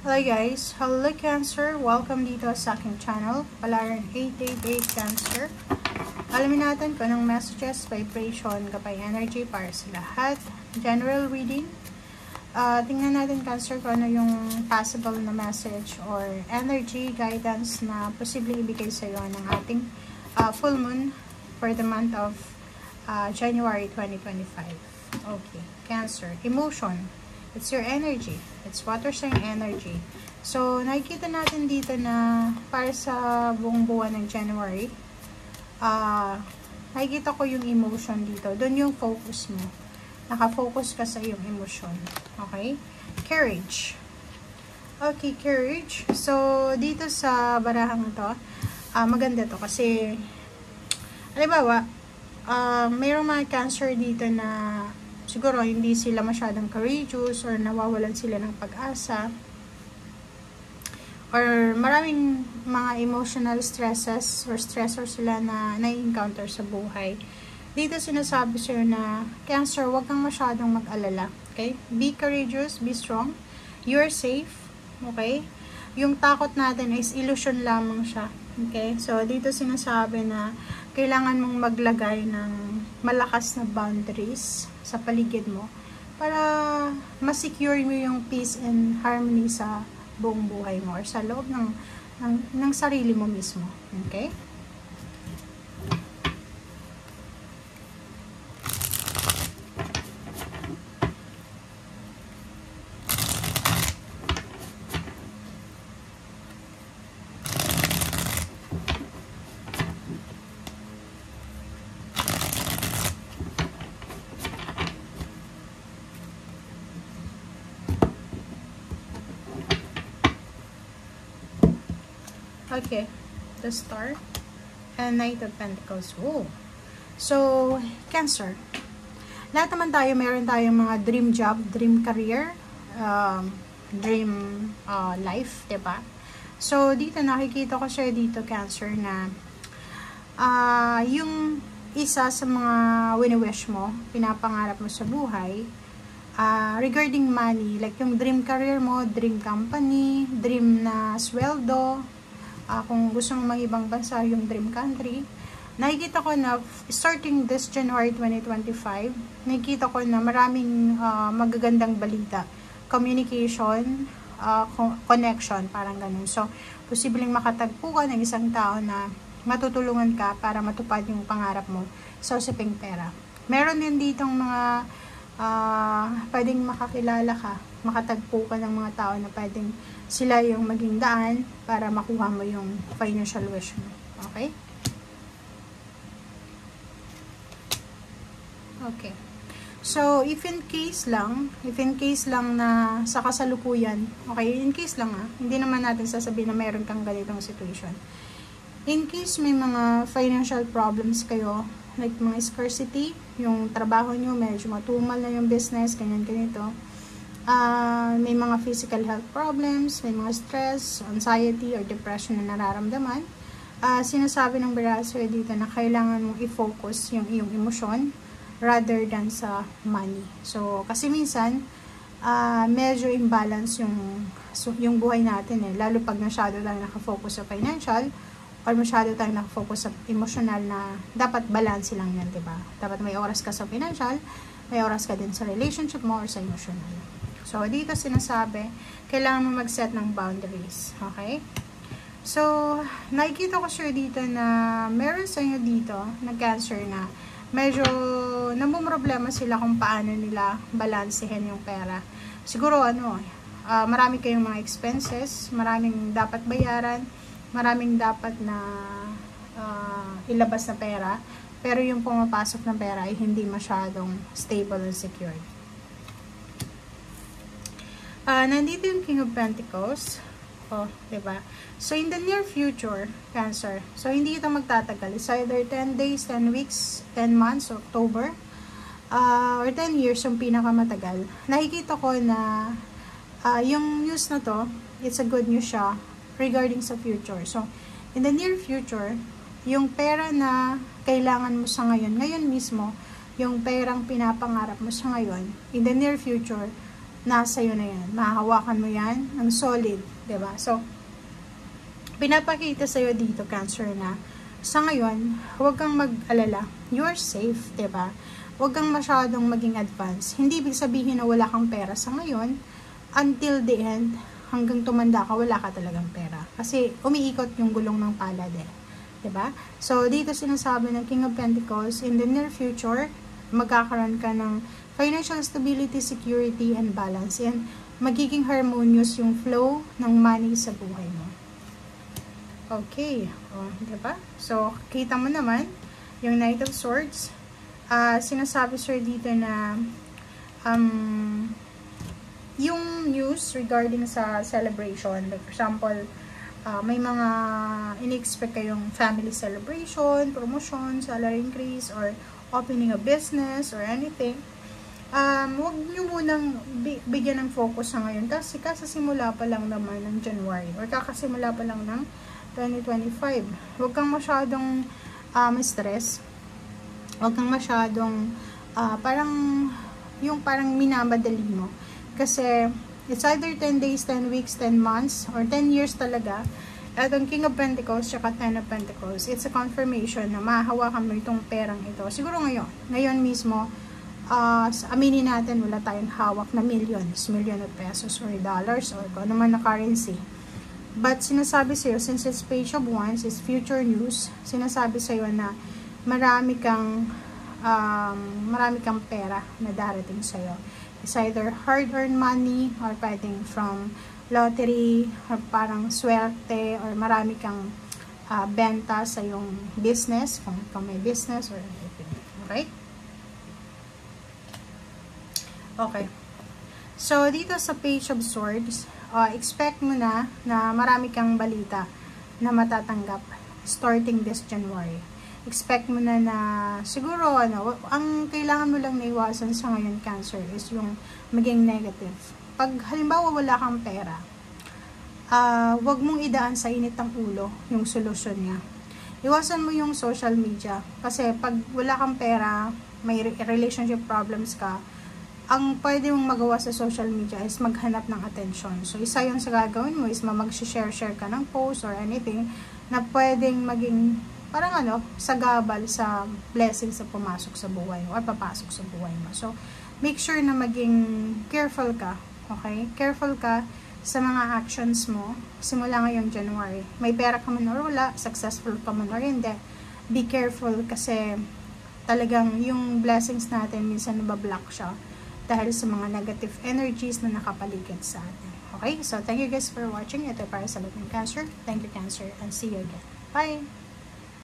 Hello guys, hello Cancer, welcome dito sa aking channel, Palaran 888 Cancer. Alamin natin kung anong messages, vibration, kapay energy para sa lahat. General reading. Tingnan natin Cancer kung ano yung possible na message or energy guidance na posibleng ibigay sa iyo ng ating full moon for the month of January 2025. Okay, Cancer, emotion. It's your energy. It's water sign energy. So, nakikita natin dito na para sa buong buwan ng January, nakikita ko yung emotion dito. Doon yung focus mo. Nakafocus ka sa iyong emotion. Okay? Courage. Okay, courage. So, dito sa barahang ito, maganda to kasi, halimbawa, mayroong mga Cancer dito na siguro hindi sila masyadong courageous or nawawalan sila ng pag-asa or maraming mga emotional stresses or stressors sila na na-encounter sa buhay. Dito sinasabi sa'yo na Cancer, huwag kang masyadong mag-alala. Okay? Be courageous, be strong. You're safe. Okay? Yung takot natin is illusion lamang siya. Okay? So, dito sinasabi na kailangan mong maglagay ng malakas na boundaries sa paligid mo para ma-secure mo yung peace and harmony sa buong buhay mo or sa loob ng sarili mo mismo. Okay? Okay, the Star and Knight of Pentacles. Oh. So, Cancer. Lahat naman tayo, meron tayong mga dream job, dream career, dream life, diba? So, dito nakikita ko siya dito, Cancer, na yung isa sa mga wini-wish mo, pinapangarap mo sa buhay, regarding money, like yung dream career mo, dream company, dream na sweldo, kung gusto mong mag-ibang bansa, yung dream country, nakikita ko na starting this January 2025, nakikita ko na maraming magagandang balita, communication, connection, parang ganun. So, posibleng makatagpo ka ng isang tao na matutulungan ka para matupad yung pangarap mo sa usaping pera. Meron din ditong mga pwedeng makakilala ka, makatagpo ka ng mga tao na pwedeng sila yung maging daan para makuha mo yung financial wish mo. Okay? Okay. So, if in case lang na sa kasalukuyan, okay, in case lang hindi naman natin sasabihin na meron kang ganitong situation. In case may mga financial problems kayo, like mga scarcity, yung trabaho nyo, medyo matumal na yung business, ganito. May mga physical health problems, may mga stress, anxiety, or depression na nararamdaman. Sinasabi ng Baraso dito na kailangan mong i-focus yung iyong emosyon rather than sa money. So, kasi minsan, medyo imbalance yung buhay natin lalo pag masyado tayo nakafocus sa financial or masyado tayong nakafocus sa emotional na dapat balance lang yan, diba? Dapat may oras ka sa financial, may oras ka din sa relationship mo or sa emotional. So, dito sinasabi, kailangan mo mag-set ng boundaries. Okay? So, nakikita ko sure dito na meron sa inyo dito na Cancer na medyo namumroblema sila kung paano nila balansehin yung pera. Siguro, marami kayong mga expenses, maraming dapat bayaran, maraming dapat na ilabas na pera, pero yung pumapasok na pera ay hindi masyadong stable and secured. Nandito yung King of Pentacles. Oh, diba? So, in the near future, Cancer. So, hindi ito magtatagal. It's either 10 days, 10 weeks, 10 months, October, or 10 years yung pinakamatagal. Nakikita ko na yung news na to, it's a good news siya regarding sa future. So, in the near future, yung pera na kailangan mo sa ngayon mismo, yung perang pinapangarap mo sa ngayon, in the near future, nasa iyo na yan. Mahahawakan mo yan ng solid, 'di ba? So, pinapakita sa'yo dito, Cancer, na sa ngayon, huwag kang mag-alala. You're safe, 'di ba? Huwag kang masyadong maging advance. Hindi ibig sabihin na wala kang pera sa ngayon. Until the end, hanggang tumanda ka, wala ka talagang pera. Kasi umiikot yung gulong ng palad eh. 'Di ba? So, dito sinasabi ng King of Pentacles, in the near future, magkakaroon ka ng financial stability, security, and balance. And magiging harmonious yung flow ng money sa buhay mo. Okay. O, diba? So, kita mo naman, yung Knight of Swords, sinasabi sir dito na, yung news regarding sa celebration, like for example, may mga in-expect kayong family celebration, promotion, salary increase, or opening a business, or anything. Huwag nyo munang bigyan ng focus sa ngayon kasi kakasimula pa lang naman ng January or kakasimula pa lang ng 2025. Huwag kang masyadong stress. Huwag kang masyadong parang minamadali mo. Kasi it's either 10 days, 10 weeks, 10 months, or 10 years talaga. At ang King of Pentacles tsaka 10 of Pentacles, it's a confirmation na mahahawakan mo itong perang ito. Siguro ngayon mismo, aminin natin, wala tayong hawak na million of pesos or dollars or kung ano man na currency. But sinasabi sa'yo, since it's Page of Wands, it's future news, sinasabi sa'yo na marami kang pera na darating sa'yo. It's either hard-earned money or pwedeng from lottery or parang swerte or marami kang benta sa yung business, kung may business or anything. Okay? Okay. So, dito sa Page of Swords, expect mo na marami kang balita na matatanggap starting this January. Expect mo na siguro, ang kailangan mo lang naiwasan sa ngayon, Cancer, is yung maging negative. Pag halimbawa wala kang pera, wag mong idaan sa init ng ulo yung solusyon niya. Iwasan mo yung social media. Kasi pag wala kang pera, may relationship problems ka, ang pwede mong magawa sa social media is maghanap ng attention. So, isa yun sa gagawin mo is mag-share ka ng post or anything na pwedeng maging parang sagabal sa blessings na pumasok sa buhay mo or papasok sa buhay mo. So, make sure na maging careful ka. Okay? Careful ka sa mga actions mo simula ngayong January. May pera ka man or wala, successful ka man or hindi. Be careful kasi talagang yung blessings natin minsan nabablock siya dahil sa mga negative energies na nakapaligid sa atin. Okay? So, thank you guys for watching. Ito para sa lahat ng Cancer. Thank you, Cancer, and see you again. Bye!